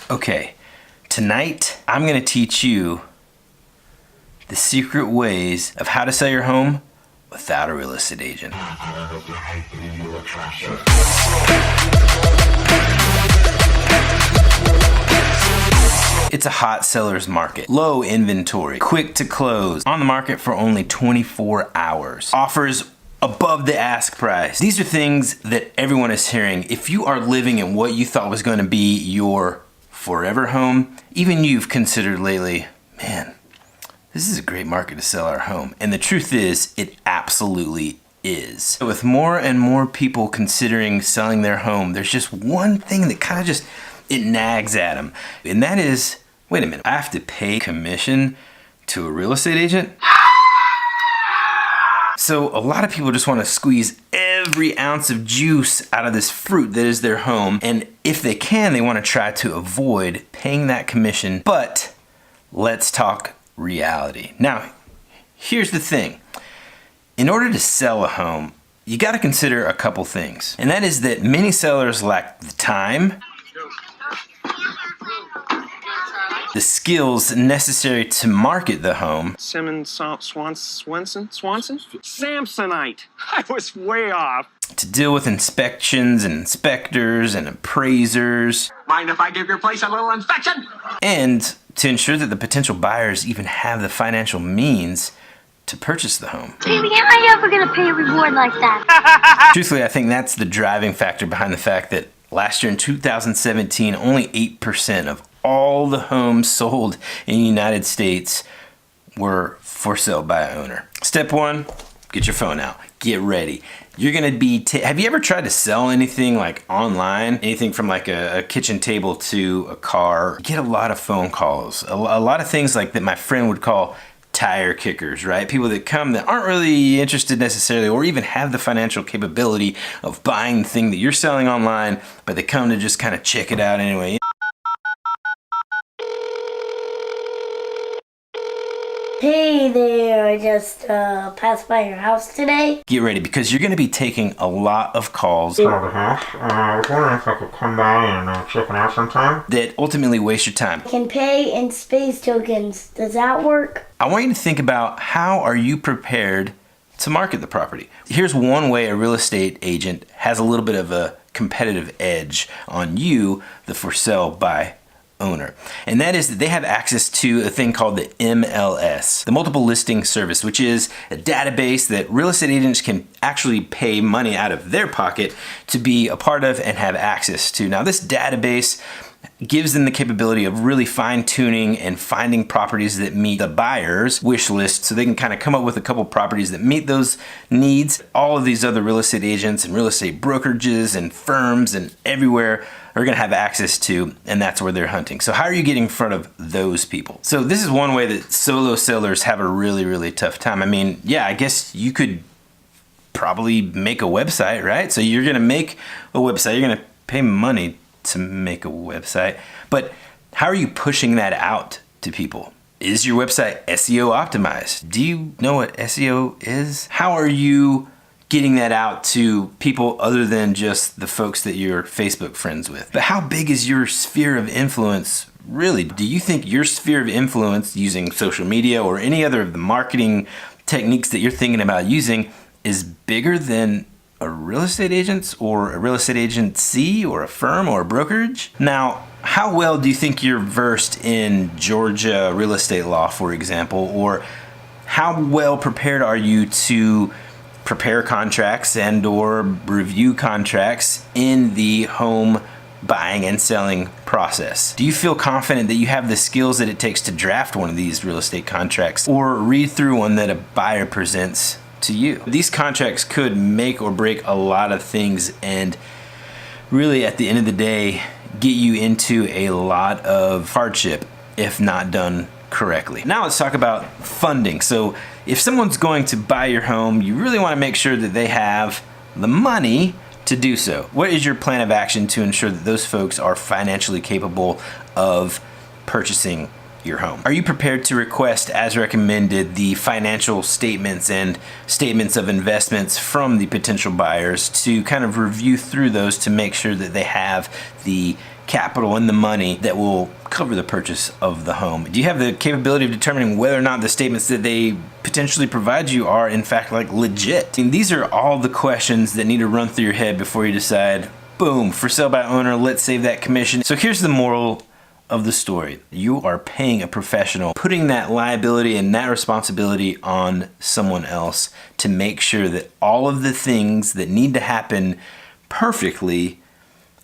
Okay, tonight I'm gonna teach you the secret ways of how to sell your home without a real estate agent. It's a hot seller's market. Low inventory, quick to close, on the market for only 24 hours. Offers above the ask price. These are things that everyone is hearing. If you are living in what you thought was going to be your forever home, even you've considered lately, man, this is a great market to sell our home. And the truth is, it absolutely is. With more and more people considering selling their home, there's just one thing that kind of just, it nags at them. And that is, wait a minute, I have to pay commission to a real estate agent? So a lot of people just want to squeeze every ounce of juice out of this fruit that is their home. And if they can, they want to try to avoid paying that commission. But let's talk reality. Now, here's the thing. In order to sell a home, you got to consider a couple things. And that is that many sellers lack the time, the skills necessary to market the home. Simmons, Swanson? Samsonite. I was way off. To deal with inspections and inspectors and appraisers. Mind if I give your place a little inspection? And to ensure that the potential buyers even have the financial means to purchase the home. Baby, am I ever gonna pay a reward like that? Truthfully, I think that's the driving factor behind the fact that last year in 2017, only 8% of all the homes sold in the United States were for sale by an owner. Step one, get your phone out. Get ready. You're gonna be, have you ever tried to sell anything like online? Anything from like a kitchen table to a car? You get a lot of phone calls. A lot of things like that my friend would call tire kickers, right? People that come that aren't really interested necessarily or even have the financial capability of buying the thing that you're selling online, but they come to just kind of check it out anyway. Hey there, I just passed by your house today. Get ready because you're going to be taking a lot of calls I was wondering if I could come by and check it out sometime. that ultimately waste your time. I can pay in space tokens. Does that work? I want you to think about how are you prepared to market the property. Here's one way a real estate agent has a little bit of a competitive edge on you, the for sale by owner. And that is that they have access to a thing called the MLS, the multiple listing service, which is a database that real estate agents can actually pay money out of their pocket to be a part of and have access to. Now, this database gives them the capability of really fine-tuning and finding properties that meet the buyer's wish list, so they can kind of come up with a couple properties that meet those needs. All of these other real estate agents and real estate brokerages and firms and everywhere are going to have access to, and that's where they're hunting. So how are you getting in front of those people? So this is one way that solo sellers have a really, really tough time. I mean, yeah, I guess you could probably make a website, right? So you're going to make a website, you're going to pay money to make a website, but how are you pushing that out to people? Is your website SEO optimized? Do you know what SEO is? How are you getting that out to people other than just the folks that you're Facebook friends with? But how big is your sphere of influence really? Do you think your sphere of influence using social media or any other of the marketing techniques that you're thinking about using is bigger than a real estate agent's or a real estate agency or a firm or a brokerage? Now, how well do you think you're versed in Georgia real estate law, for example, or how well prepared are you to prepare contracts and or review contracts in the home buying and selling process? Do you feel confident that you have the skills that it takes to draft one of these real estate contracts or read through one that a buyer presents to you? These contracts could make or break a lot of things and really at the end of the day get you into a lot of hardship if not done correctly. Now let's talk about funding. So if someone's going to buy your home, you really want to make sure that they have the money to do so. What is your plan of action to ensure that those folks are financially capable of purchasing your home? Are you prepared to request, as recommended, the financial statements and statements of investments from the potential buyers to kind of review through those to make sure that they have the capital and the money that will cover the purchase of the home? Do you have the capability of determining whether or not the statements that they potentially provide you are in fact like legit? I mean, these are all the questions that need to run through your head before you decide, boom, for sale by owner, let's save that commission. So here's the moral of the story. You are paying a professional, putting that liability and that responsibility on someone else to make sure that all of the things that need to happen perfectly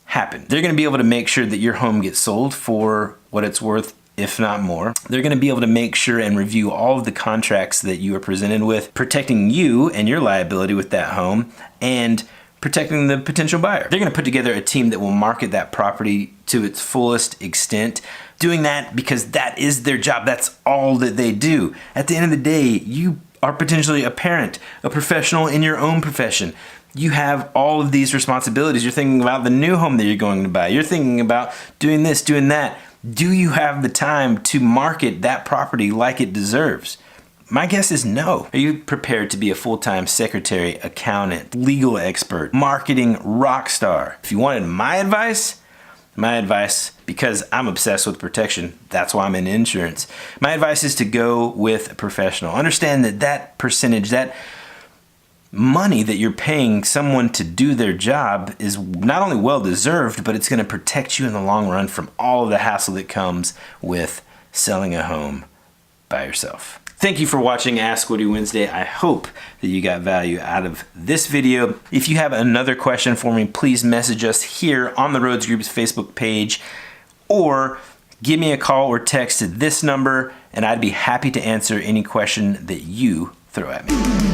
happen. They're going to be able to make sure that your home gets sold for what it's worth, if not more. They're going to be able to make sure and review all of the contracts that you are presented with, protecting you and your liability with that home and protecting the potential buyer. They're going to put together a team that will market that property to its fullest extent, doing that because that is their job. That's all that they do. At the end of the day, you are potentially a parent, a professional in your own profession. You have all of these responsibilities. You're thinking about the new home that you're going to buy. You're thinking about doing this, doing that. Do you have the time to market that property like it deserves? My guess is no. Are you prepared to be a full-time secretary, accountant, legal expert, marketing rock star? If you wanted my advice, because I'm obsessed with protection, that's why I'm in insurance. My advice is to go with a professional. Understand that that percentage, that money that you're paying someone to do their job is not only well-deserved, but it's going to protect you in the long run from all of the hassle that comes with selling a home by yourself. Thank you for watching Ask Woody Wednesday. I hope that you got value out of this video. If you have another question for me, please message us here on the Roads Group's Facebook page, or give me a call or text to this number, and I'd be happy to answer any question that you throw at me.